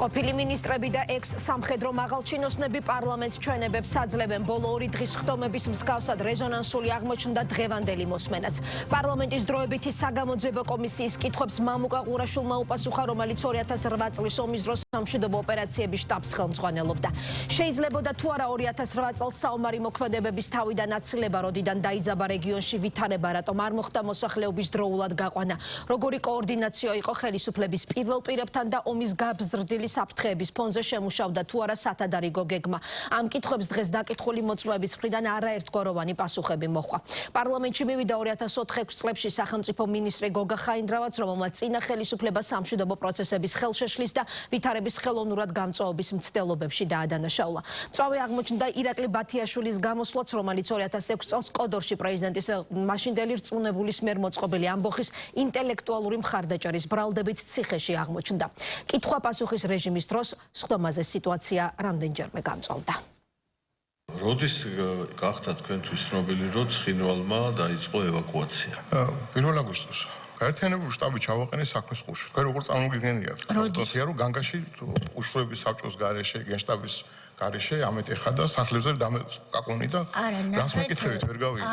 ყოფილი მინისტრები და ექს-სამხედრო მაღალჩინოსნები პარლამენტს ჩვენებებს აძლევენ. ბოლო 2 დღის ხდომების მსგავსად რეზონანსული აღმოჩნდა დღევანდელი მოსმენაც. პარლამენტის დროებითი საგამოძიებო კომისიის კითხვებს მამუკა ყურაშვილმა უპასუხა, რომელიც 2008 წლის ომის დროს სამშვიდობო ოპერაციების შტაბს ხელმძღვანელობდა. შეიძლებოდა თუ არა 2008 წელს საომარი მოქმედებების თავიდან აცილება, როდიდან დაიძაბა რეგიონში ვითარება, რატომ არ მოხდა მოსახლეობის დროულად გაყვანა, როგორი კოორდინაცია იყო ხელისუფლების პირველ პირებთან და ომის გაბზრდილი საფრთხეების ფონზე შემუშავდა თუ არა სათადარიგო გეგმა. ამ კითხვებს დღეს დაკითხული მოწმეების მხრიდან არაერთგვაროვანი პასუხები მოჰყვა. პარლამენტში მივიდა 2004-6 წლებში სახელმწიფო მინისტრი გოგა ხაინდრავაც, რომელმაც წინა ხელისუფლება სამშვიდობო პროცესების ხელშეშლის და ვითარების ხელოვნურად გამწვავების მცდელობებში დაადანაშაულა. მწვავე აღმოჩნდა ირაკლი ბათიაშვილის გამოსვლაც, რომელიც 2006 წელს კოდორში პრეზიდენტის მაშინდელი რწმუნებულის მიერ მოწყობილი ამბოხის ინტელექტუალური მხარდაჭერის ბრალდებით ციხეში აღმოჩნდა. კითხვა-პასუხის რეჟიმის დროს სხდომაზე სიტუაცია რამდენჯერმე გამწვავდა. როდის გახდა თქვენთვის ცნობილი, რომ ცხინვალმა დაიწყო ევაკუაცია? 1 აგვისტოს. გაერთიანებული შტაბი ჩავაყენეს საქმის ყურში. თქვენ როგორ წარმოგიდგენიათ? როდესია რომ განგაში უშუალების საბჭოს გარეშე, გენშტაბის გარეშე ამეტეხა და სახლებზე დამეკაკონი და რას მეკითხებით ვერ გავიგე.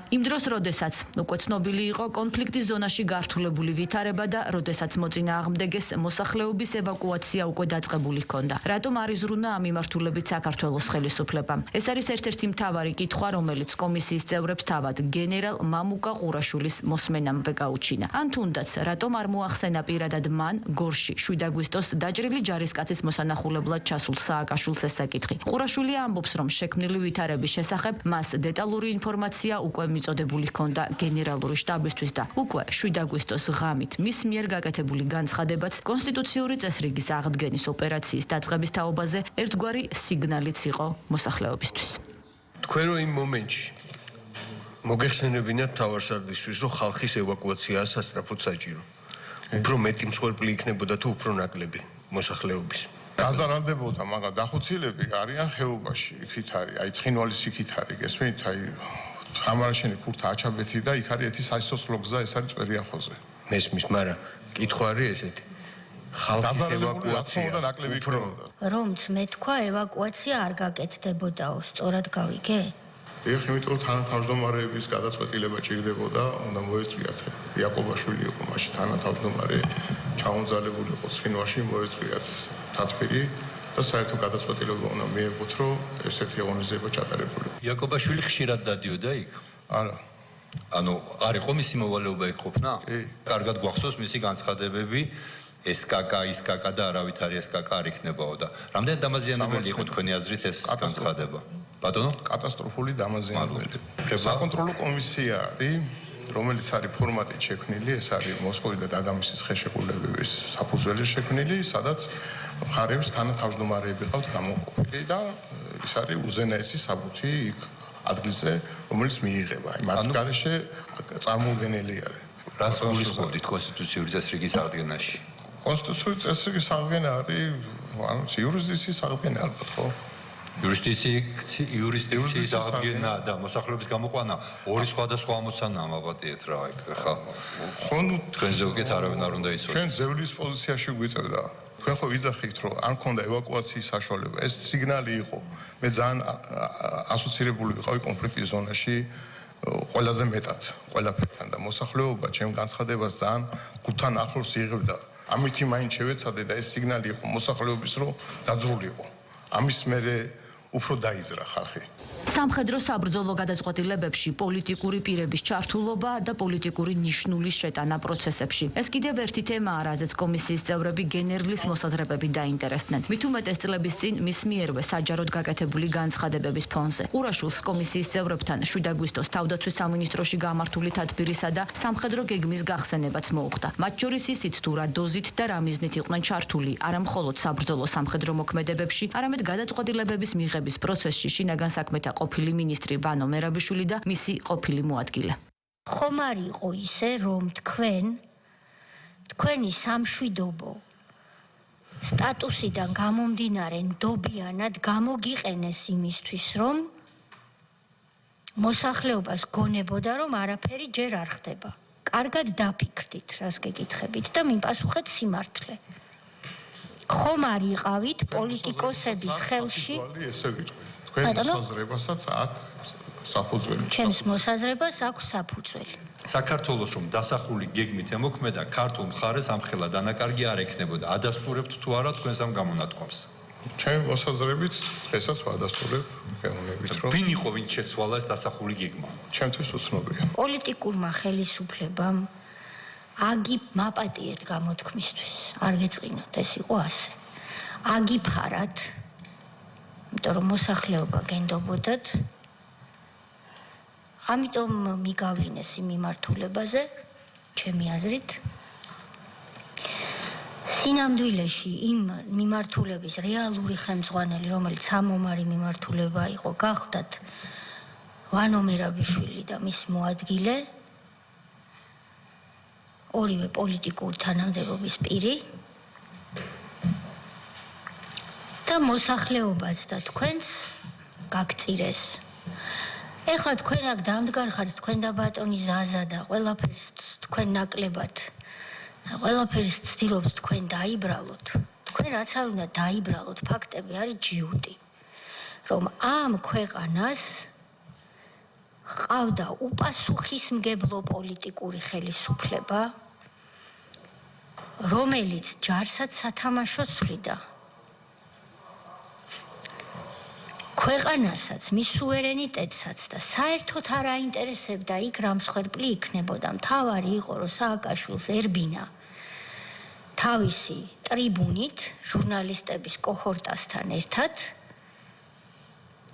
იმ დროს, როდესაც უკვე ცნობილი იყო კონფლიქტის ზონაში გართულებული ვითარება და როდესაც მოწინააღმდეგეს მოსახლეობის ევაკუაცია უკვე დაწყებული ჰქონდა. რატომ არ იზრუნა ამ მიმართულებით საქართველოს ხელისუფლებამ? ეს არის ერთ-ერთი მთავარი კითხვა, რომელიც კომისიის წევრებს თავად გენერალ მამუკა ყურაშვილის მოსმენამდე გაუჩინა. ან თუნდაც, რატომ არ მოახსენა პირადად მან გორში 7 აგვისტოს დაჭრილი ჯარისკაცის მოსანახულებლად ჩასულ სააკაშვილს ეს საკითხი. ყურაშვილი ამბობს, რომ შექმნილი ვითარების შესახებ მას დეტალური ინფორმაცია უკვე მიწოდებული ჰქონდა გენერალური შტაბისთვის და უკვე 7 აგვისტოს ღამით მის მიერ გაკეთებული განცხადებაც კონსტიტუციური წესრიგის აღდგენის ოპერაციის დაწყების თაობაზე ერთგვარი სიგნალიც იყო მოსახლეობისთვის. თქვენ რომ იმ მომენტში მოგეხსენებინათ თავარსარდისთვის, რომ ხალხის ევაკუაციაა სასწრაფოდ საჭირო. უფრო მეტი მსხვერპლი იქნებოდა თუ უფრო ნაკლები მოსახლეობის. გაზარალდებოდა, მაგრამ დახოცილები არიან ხეობაში, იქით არის, აი ცხინვალის იქით არის, გესმით, აი ამარაშენი ქურთა აჩაბეთი და იქ არის ერთი სასიცოცხლო გზა, ეს არის წვერიახოზე. მესმის, მაგრამ კითხვა არის ესეთი. ხალხის ევაკუაცია და ნაკლები იქნებოდა. რომც მე თქვა ევაკუაცია არ გაკეთდებოდაო, სწორად გავიგე? ეხ, იმიტომ რომ თანათავმჯდომარეების გადაწყვეტილება ჭირდებოდა, უნდა მოეწვიათ. იაკობაშვილი იყო მაშინ თანათავმჯდომარე, ჩამოძალებული იყო ცხინვალში, მოეწვიათ თათბირი და საერთო გადაწყვეტილება უნდა მიეღოთ, რომ ესეთი აღონიზება ჩატარებული. იაკობაშვილი ხშირად დადიოდა იქ? არა. ანუ არ იყო მისი მოვალეობა იქ ყოფნა? კარგად გვახსოვს მისი განცხადებები, SKK და არავითარი SKK არ იქნებაო და რამდენად დამაზიანებელი იყო თქვენი აზრით ეს განცხადება? ბატონო? კატასტროფული დამაზიანებელი. საკონტროლო კომისია არის, რომელიც არის ფორმატით შექმნილი, ეს არის მოსკოვი და დაგამისის ხელშეკრულებების საფუძველზე შექმნილი, სადაც მხარეებს თანათავმჯდომარეები ყავთ გამოყოფილი და ის არის უზენაესი საბუთი იქ ადგილზე, რომელიც მიიღება. აი მათ გარეშე წარმოუდგენელი არის. რას გულისხმობთ კონსტიტუციური წესრიგის აღდგენაში? კონსტიტუციური წესრიგის აღდგენა არის, ანუ იურისდიქციის აღდგენა ალბათ, ხო? იურისდიქციის აღდგენა და მოსახლეობის გამოყვანა ორი სხვადასხვა ამოცანაა, მაბატიეთ რა, ხა. ხო, ნუ თქვენზე უკეთ არავინ არ უნდა იცოდეს. ჩვენ ზევლის პოზიციაში გვიწევდა. თქვენ ხო ვიძახით, რომ არ მქონდა ევაკუაციის საშუალება. ეს სიგნალი იყო. მე ძალიან ასოცირებული ვიყავი კონფლიქტის ზონაში ყველაზე მეტად, ყველაფერთან და მოსახლეობა ჩემ განცხადებას ძალიან გულთან ახლოს იღებდა. ამითი მაინც შევეცადე და ეს სიგნალი იყო მოსახლეობის, რომ დაძრულიყო. ამის მერე უფრო დაიზრა ხალხი. სამხედრო საბრძოლო გადაწყვეტილებებში პოლიტიკური პირების ჩართულობა და პოლიტიკური ნიშნულის შეტანა პროცესებში. ეს კიდევ ერთი თემაა, რაზეც კომისიის წევრები გენერლის მოსაზრებებით დაინტერესდნენ. მით უმეტეს წლების წინ მის მიერვე საჯაროდ გაკეთებული განცხადებების ფონზე. ყურაშვილს კომისიის წევრებთან 7 აგვისტოს თავდაცვის სამინისტროში გამართული თათბირისა და სამხედრო გეგმის გახსენებაც მოუხდა. მათ შორის ისიც თუ რა დოზით და რა მიზნით იყვნენ ჩართული არა მხოლოდ საბრძოლო სამხედრო მოქმედებებში, არამედ გადაწყვეტილებების მიღების პროცესში შინაგან საქმეთა ყოფილი მინისტრი ვანო მერაბიშვილი და მისი ყოფილი მოადგილე. ხომ არ იყო ისე, რომ თქვენი სამშვიდობო სტატუსიდან გამომდინარე ნდობიანად გამოგიყენეს იმისთვის, რომ მოსახლეობას გონებოდა, რომ არაფერი ჯერ არ ხდება. კარგად დაფიქრდით, რას გეკითხებით და მიპასუხეთ სიმართლე. ხომ არ იყავით პოლიტიკოსების ხელში? ესე ვიტყვი. თქვენ მოსაზრებასაც აქვს საფუძველი. ჩემს მოსაზრებას აქვს საფუძველი. საქართველოს რომ დასახული გეგმით ემოქმედა ქართულ მხარეს ამხელა დანაკარგი არ ექნებოდა. ადასტურებთ თუ არა თქვენს ამ გამონათქვამს. ჩემი მოსაზრებით დღესაც ვადასტურებ გეუბნებით რომ ვინ იყო ვინც შეცვალა ეს დასახული გეგმა? ჩემთვის უცნობია. პოლიტიკურმა ხელისუფლებამ აგი მაპატიეთ გამოთქმისთვის. არ გეწყინოთ, ეს იყო ასე. აგიფარათ, იმიტომ რომ მოსახლეობა გენდობოდათ. ამიტომ მიგავლინეს იმ მიმართულებაზე, ჩემი აზრით. სინამდვილეში იმ მიმართულების რეალური ხელმძღვანელი, რომელიც სამომარი მიმართულება იყო, გახდათ ვანო მერაბიშვილი და მის მოადგილე, ორივე პოლიტიკური თანამდებობის პირი და მოსახლეობაც და თქვენც გაგწირეს. ეხლა თქვენ აქ დამდგარ ხართ თქვენ და ბატონი ზაზა და ყველაფერს თქვენ ნაკლებად ყველაფერს ცდილობთ თქვენ დაიბრალოთ. თქვენ რაც არ უნდა დაიბრალოთ, ფაქტები არის ჯიუტი. რომ ამ ქვეყანას ყავდა უპასუხისმგებლო პოლიტიკური ხელისუფლება, რომელიც ჯარსაც სათამაშოდ ცვლიდა. ქვეყანასაც, მის სუვერენიტეტსაც და საერთოდ არ აინტერესებდა იქ რა მსხვერპლი იქნებოდა. მთავარი იყო, რომ სააკაშვილს ერბინა თავისი ტრიბუნით ჟურნალისტების კოჰორტასთან ერთად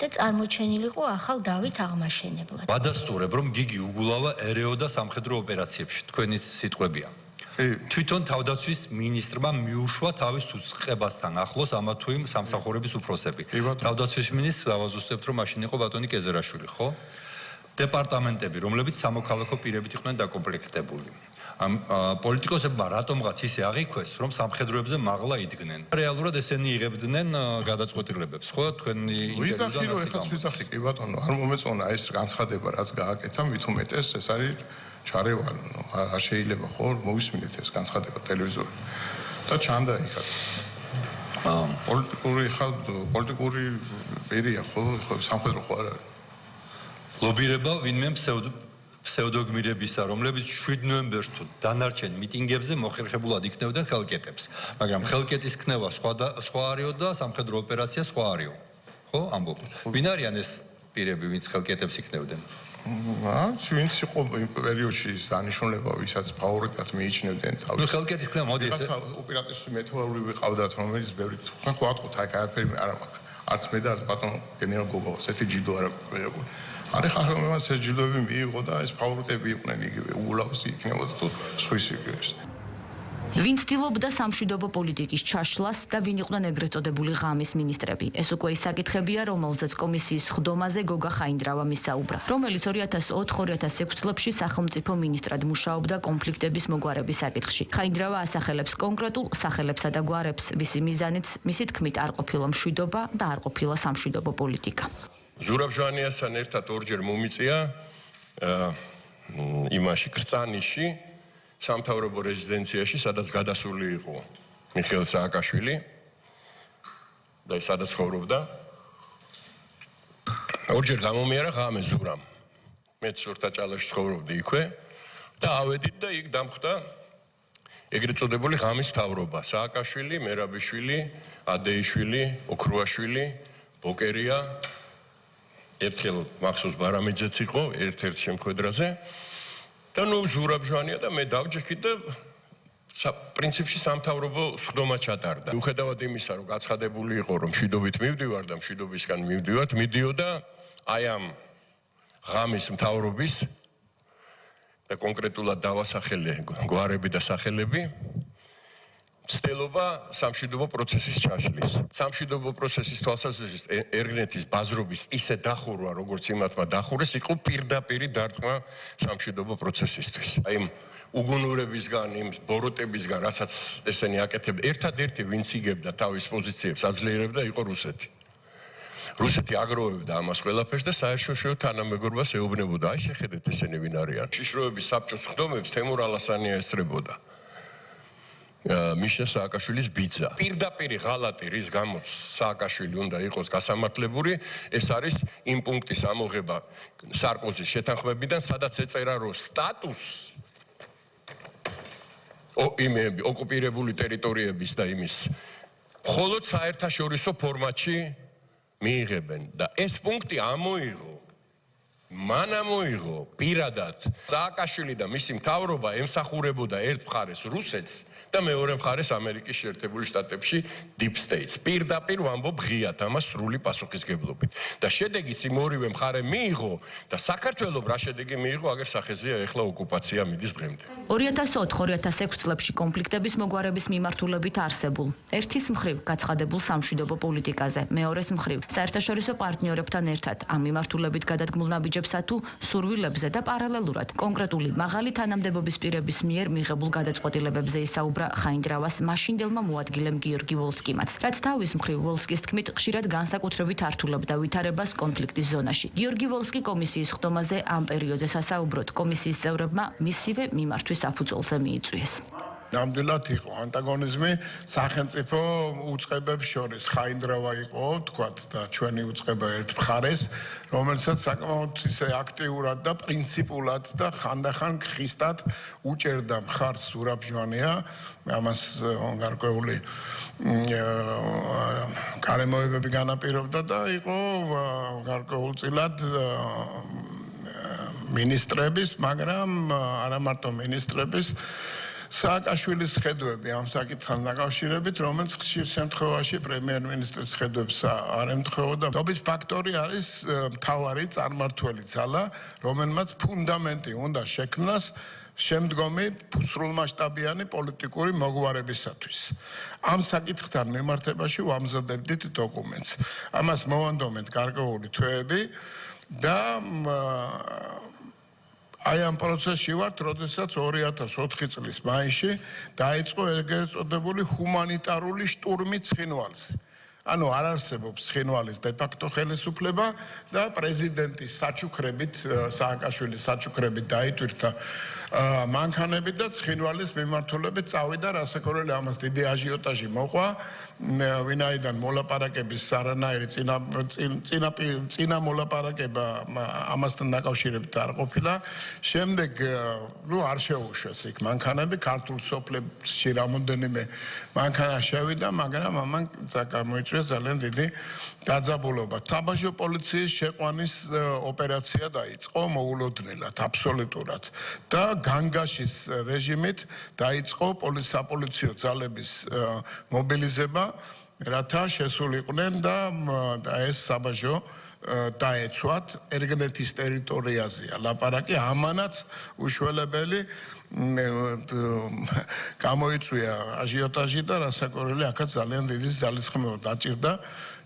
და წარმოჩენილიყო ახალ დავით აღმაშენებლად. ვადასტურებ, რომ გიგი უგულავა ერეოდა სამხედრო ოპერაციებში. თქვენი სიტყვებია. თვითონ თავდაცვის მინისტრმა მიუშვა თავის უწყებასთან ახლოს ამა თუ იმ სამსახურების უფროსები. თავდაცვის მინისტრს გავაზუსტებთ, რომ მაშინ იყო ბატონი კეზერაშვილი, ხო? დეპარტამენტები, რომლებიც სამოქალაქო პირებით იყვნენ დაკომპლექტებული. ამ პოლიტიკოსებმა რატომღაც ისე აღიქვეს, რომ სამხედროებზე მაღლა იდგნენ. რეალურად ესენი იღებდნენ გადაწყვეტილებებს, ხო? თქვენი ვიზახი რომ ეხაც ვიზახი კი ბატონო, არ მომეწონა ეს განცხადება, რაც გააკეთა, მით უმეტეს ეს არის ჩარევან, არ შეიძლება ხო მოვისმინეთ ეს განცხადება ტელევიზორით. და ჩანდა იქაც. პოლიტიკური პირია ხო, სამხედრო ხო არ არის. ლობირება ვინმე ფსევდოგმირებისა, რომლებიც 7 ნოემბერს თუ დანარჩენ მიტინგებზე მოხერხებულად იქნებდნენ ხელკეტებს. მაგრამ ხელკეტის ქნება სხვა არისო და სამხედრო ოპერაცია სხვა არისო. ხო, ამბობ. ვინ არიან ეს პირები, ვინც ხელკეტებს იქნებდნენ? ვინც იყო იმ პერიოდში ის დანიშნულება, ვისაც ფავორიტად მიიჩნევდნენ თავის. ნუ ხელკეტის ქნება მოდი ესე. ოპერატიული მეთაური ვიყავდათ, რომელიც ბევრი თქვენ ხო ატყოთ, აი არაფერი არ მაქვს. არც მე და არც ბატონო გენერალ გოგოვას ერთი ჯილდო არ აქვს მიღებული. არის ხარ მომას ეს ჯილდოები მიიღო და ეს ფავორიტები იყვნენ იგივე უგულავს იქნებოდა თუ სვის იგივეს. ვინ ცდილობდა სამშვიდობო პოლიტიკის ჩაშლას და ვინ იყვნენ ეგრეთ წოდებული ღამის მინისტრები? ეს უკვე ის საკითხებია, რომელზეც კომისიის ხდომაზე გოგა ხაინდრავა მისაუბრა, რომელიც 2004-2006 წლებში სახელმწიფო მინისტრად მუშაობდა კონფლიქტების მოგვარების საკითხში. ხაინდრავა ასახელებს კონკრეტულ სახელებსა და გვარებს, ვისი მიზანიც მისი თქმით არ ყოფილა მშვიდობა და არ ყოფილა სამშვიდობო პოლიტიკა. ზურაბ ჟვანიასთან ერთად ორჯერ მომიწია იმაში კრწანიში სამთავრობო რეზიდენციაში, სადაც გადასული იყო მიხეილ სააკაშვილი და სადაც ცხოვრობდა. ორჯერ გამომიარა ღამე ზურამ. მეც სურთაჭალაში ცხოვრობდი იქვე და ავედით და იქ დამხვდა ეგრეთ წოდებული ღამის მთავრობა. სააკაშვილი, მერაბიშვილი, ადეიშვილი, ოქრუაშვილი, ბოკერია, ერთხელ მახსოვს ბარამიძეც იყო ერთ-ერთ შემოქმედრაზე. და ნუ ზურაბ ჟვანია და მე დავჯექით და პრინციპში სამთავრობო სხდომა ჩატარდა. უხედავად იმისა, რომ გაცხადებული იყო, რომ მშვიდობით მივდივარ და მშვიდობისგან მივდივართ, აი ამ ღამის მთავრობის და კონკრეტულად დავასახელე გვარები და სახელები ცდილობა სამშვიდობო პროცესის ჩაშლის. სამშვიდობო პროცესის თვალსაზრისით ერგნეთის ბაზრობის ისე დახურვა, როგორც იმათმა დახურეს, იყო პირდაპირი დარტყმა სამშვიდობო პროცესისთვის. აი უგუნურებისგან, იმ ბოროტებისგან, რასაც ესენი აკეთებდნენ, ერთადერთი ვინც იგებდა თავის პოზიციებს, აძლიერებდა, იყო რუსეთი. რუსეთი აგროვებდა ამას ყველაფერს და საერთაშორისო თანამეგობრობას ეუბნებოდა. აი შეხედეთ ესენი ვინ არიან. შიშროების საბჭოს ხდომებს თემურ ალასანია ესწრებოდა. მიშა სააკაშვილის ბიძა. პირდაპირ ღალატი რის გამოც სააკაშვილი უნდა იყოს გასამართლებული, ეს არის იმ პუნქტის ამოღება სარკოზის შეთანხმებიდან, სადაც ეწერა, რომ სტატუსს ოკუპირებული ტერიტორიების და იმის მხოლოდ საერთაშორისო ფორმატში მიიღებენ და ეს პუნქტი ამოიღო მან ამოიღო პირადად სააკაშვილი და მისი მთავრობა ემსახურებოდა ერთ მხარეს რუსეთს და მეორე მხარეს ამერიკის შეერთებული შტატებში deep states პირდაპირ ვამბობ ღიად ამას სრული პასუხისგებლობით და შედეგიც იმ ორივე მხარე მიიღო და საქართველოს რა შედეგი მიიღო აგერ სახეზეა ეხლა ოკუპაცია მიდის დღემდე 2004-2006 წლებში კონფლიქტების მოგვარების მიმართულებით არსებულ ერთის მხრივ გაცხადებულ სამშვიდობო პოლიტიკაზე მეორეს მხრივ საერთაშორისო პარტნიორებთან ერთად ამ მიმართულებით გადადგმულ ნაბიჯებსა თუ სურვილებზე და პარალელურად კონკრეტული მაღალი თანამდებობის პირების მიერ მიღებულ გადაწყვეტილებებზე ისაუბრა ხაინდრავას მაშინდელმა მოადგილემ გიორგი ვოლსკიმაც. რაც თავის მხრივ ვოლსკის თქმით ხშირად განსაკუთრებით ართულებდა ვითარებას კონფლიქტის ზონაში. გიორგი ვოლსკი კომისიის ხდომაზე ამ პერიოდზე სასაუბროდ კომისიის წევრებმა მისივე მიმართვის საფუძველზე მიიწვიეს. ნამდვილად იყო ანტაგონიზმი სახელმწიფო უწყებებს შორის ხაინდრავა იყო თქვათ და ჩვენი უწყება ერთ მხარეს რომელსაც საკმაოდ ისე აქტიურად და პრინციპულად და ხანდახან ხისტად უჭერდა მხარს ზურაბჟვანია ამას გარკვეული გარემოებები განაპირობდა და იყო გარკვეულწილად მინისტრების მაგრამ არა მარტო მინისტრების სააკაშვილის ხედვები ამ საკითხთან დაკავშირებით, რომელიც ხშირ შემთხვევაში პრემიერ-მინისტრის ხედვებს არ ემთხვეოდა. დობის ფაქტორი არის მთავარი წარმმართველი ძალა, რომელმაც ფუნდამენტი უნდა შექმნას შემდგომი სრულმასშტაბიანი პოლიტიკური მოგვარებისათვის. ამ საკითხთან მიმართებაში ვამზადებდით დოკუმენტს. ამას მოვანდომეთ გარკვეული თვეები და აი ამ პროცესში ვართ, როდესაც 2004 წლის მაისში დაიწყო ეგრეთ წოდებული ჰუმანიტარული შტურმი ცხინვალზე. ანუ არ არსებობს ცხინვალის დე-ფაქტო ხელისუფლება და პრეზიდენტის საჩუქრებით, სააკაშვილის საჩუქრებით დაიტვირთა მანქანები და ცხინვალის მიმართულებით წავიდა რასაკვირველი ამას დიდი აჟიოტაჟი მოყვა. ვინაიდან მოლაპარაკების არანაირი წინა მოლაპარაკება ამასთან დაკავშირებით არ ყოფილა. შემდეგ არ შეუშვეს იქ მანქანები, ქართულ სოფლებში რამოდენიმე მანქანა შევიდა, მაგრამ ამან გამოიწვია ძალიან დიდი დაძაბულობა. საბაჟო პოლიციის შეყვანის ოპერაცია დაიწყო მოულოდნელად, აბსოლუტურად და განგაშის რეჟიმით დაიწყო საპოლიციო ძალების მობილიზება, რათა შესულიყვნენ და ეს საბაჟო დაეცვათ ერგნეთის ტერიტორიაზეა ლაპარაკი, ამანაც უშველებელი გამოიწვია აჟიოტაჟი და რასაკვირველი აქაც ძალიან დიდი ძალისხმევა დაჭირდა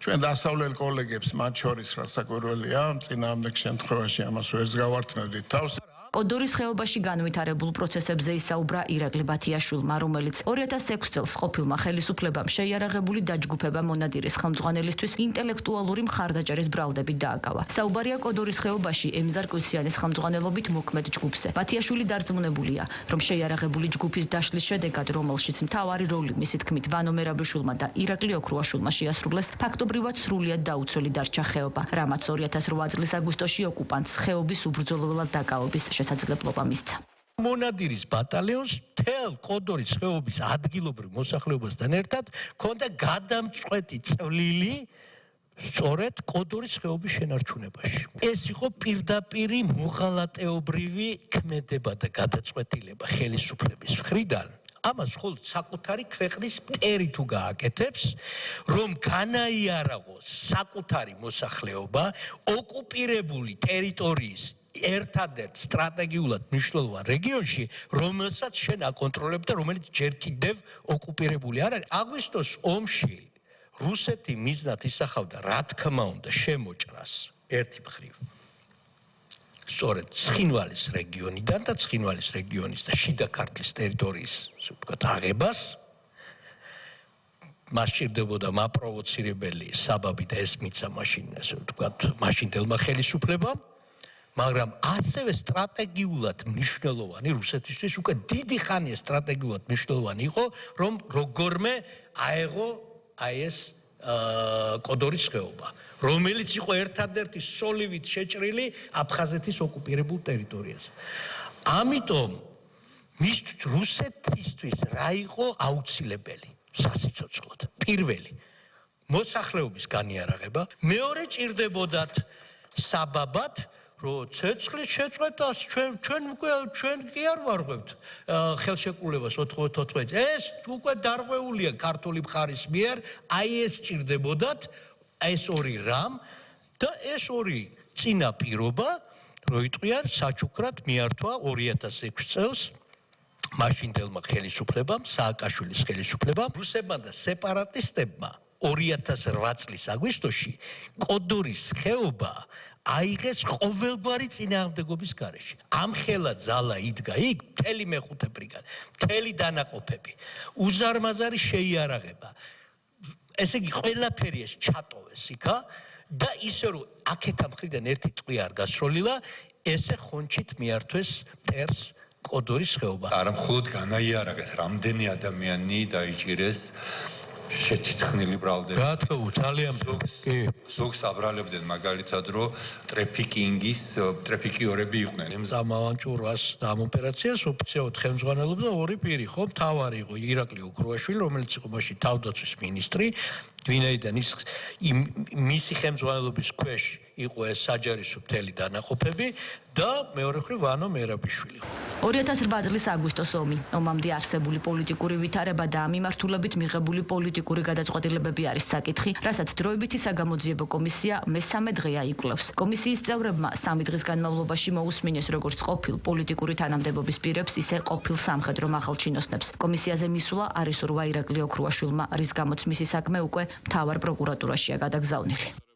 ჩვენ დასავლელ კოლეგებს მათ შორის რასაკვირველია წინააღმდეგ შემთხვევაში ამას ვერც გავართმევდით თავს კოდორის ხეობაში განვითარებულ პროცესებზე ისაუბრა ირაკლი ბათიაშვილმა, რომელიც 2006 წელს ყოფილმა ხელისუფლებამ შეიარაღებული დაჯგუფება მონადირის ხელმძღვანელისთვის ინტელექტუალური მხარდაჭერის ბრალდებით დააკავა. საუბარია კოდორის ხეობაში ემზარ კვიციანის ხელმძღვანელობით მოქმედ ჯგუფზე. ბათიაშვილი დარწმუნებულია, რომ შეიარაღებული ჯგუფის დაშლის შედეგად, რომელშიც მთავარი როლი მისი თქმით ვანო მერაბიშვილმა და ირაკლი ოქრუაშვილმა შეასრულეს, ფაქტობრივად სრულიად დაუცველი დარჩა ხეობა, რამაც 2008 წლის აგვისტოში ოკუპანტს ხეობის უბრძოლველად დაკავების შესაძლებლობა მისცა. მონადირის ბატალიონს თელ კოდორის ხეობის ადგილობრივ მოსახლეობასთან ერთად ქონდა გადამწყვეტი წვლილი სწორედ კოდორის ხეობის შენარჩუნებაში. ეს იყო პირდაპირი მოღალატეობრივი ქმედება და გადაწყვეტილება ხელისუფლების მხრიდან. ამას მხოლოდ საკუთარი ქვეყნის მტერი თუ გააკეთებს, რომ განაიარაღოს საკუთარი მოსახლეობა ოკუპირებული ტერიტორიის ერთადერთ სტრატეგიულად მნიშვნელოვან რეგიონში, რომელსაც შენ აკონტროლებ და რომელიც ჯერ კიდევ ოკუპირებული არ არის. აგვისტოს ომში რუსეთი მიზნად ისახავდა, რა თქმა უნდა, შემოჭრას ერთი მხრივ. სწორედ ცხინვალის რეგიონიდან და ცხინვალის რეგიონის და შიდა ქართლის ტერიტორიის, ასე ვთქვათ, აღებას. მას სჭირდებოდა მაპროვოცირებელი საბაბი და ეს მიცა მაშინ, ასე ვთქვათ, მაშინდელმა ხელისუფლებამ. მაგრამ ასევე სტრატეგიულად მნიშვნელოვანი რუსეთისთვის უკვე დიდი ხანია სტრატეგიულად მნიშვნელოვანი იყო, რომ როგორმე აეღო აი ეს კოდორის ხეობა, რომელიც იყო ერთადერთი სოლივით შეჭრილი აფხაზეთის ოკუპირებულ ტერიტორიაზე. ამიტომ მის რუსეთისთვის რა იყო აუცილებელი სასიცოცხლოდ? პირველი მოსახლეობის განიარაღება, მეორე ჭირდებოდათ საბაბად, რომ ცეცხლის შეწყვეტას ჩვენ კი არ ვარღვევთ ხელშეკრულებას 94. ეს უკვე დარღვეულია ქართული მხარის მიერ, აი ეს ჭირდებოდათ, ეს ორი რამ და ეს ორი წინა პირობა, რომ იტყვიან საჩუქრად მიართვა 2006 წელს მაშინდელმა ხელისუფლებამ, სააკაშვილის ხელისუფლებამ, რუსებმა და სეპარატისტებმა 2008 წლის აგვისტოში კოდორის ხეობა აიღეს ყოველგვარი წინააღმდეგობის გარეშე. ამხელა ძალა იდგა იქ მთელი მეხუთე ბრიგადა, მთელი დანაყოფები, უზარმაზარი შეიარაღება. ესე იგი ყველაფერი ეს ჩატოვეს იქა და ისე რომ აქეთა მხრიდან ერთი ტყვი არ გასროლილა, ესე ხონჩით მიართვეს ტერს კოდორის ხეობა. არა მხოლოდ განაიარაღეს, რამდენი ადამიანი დაიჭირეს შეთითხნილი ბრალდები. რა თქმა უნდა, ძალიან კი. ზოგს აბრალებდნენ მაგალითად, რომ ტრეფიკიორები იყვნენ. სამავანჭურას და ამ ოპერაციას ოფიციალურად ხელმძღვანელობდა ორი პირი, ხო? მთავარი იყო ირაკლი ოქრუაშვილი, რომელიც იყო მაშინ თავდაცვის მინისტრი, ვინაიდან ის მისი ხელმძღვანელობის ქვეშ იყო ეს საჯარისო მთელი დანაყოფები და მეორე მხრივ ვანო მერაბიშვილი. 2008 წლის აგვისტოს ომამდე არსებული პოლიტიკური ვითარება და ამ მიმართულებით მიღებული პოლიტიკური გადაწყვეტილებები არის საკითხი, რასაც დროებითი საგამოძიებო კომისია მესამე დღეა იკვლევს. კომისიის წევრებმა 3 დღის განმავლობაში მოусმინეს როგორც ყოფილ პოლიტიკური თანამდებობის პირებს, ისე ყოფილ სამხედრო მაღალჩინოსნებს. კომისიაზე მისვლა არის რვა ირაკლი ოქრუაშვილმა, რის გამოც მისი საქმე უკვე მთავარ პროკურატურაშია გადაგზავნილი.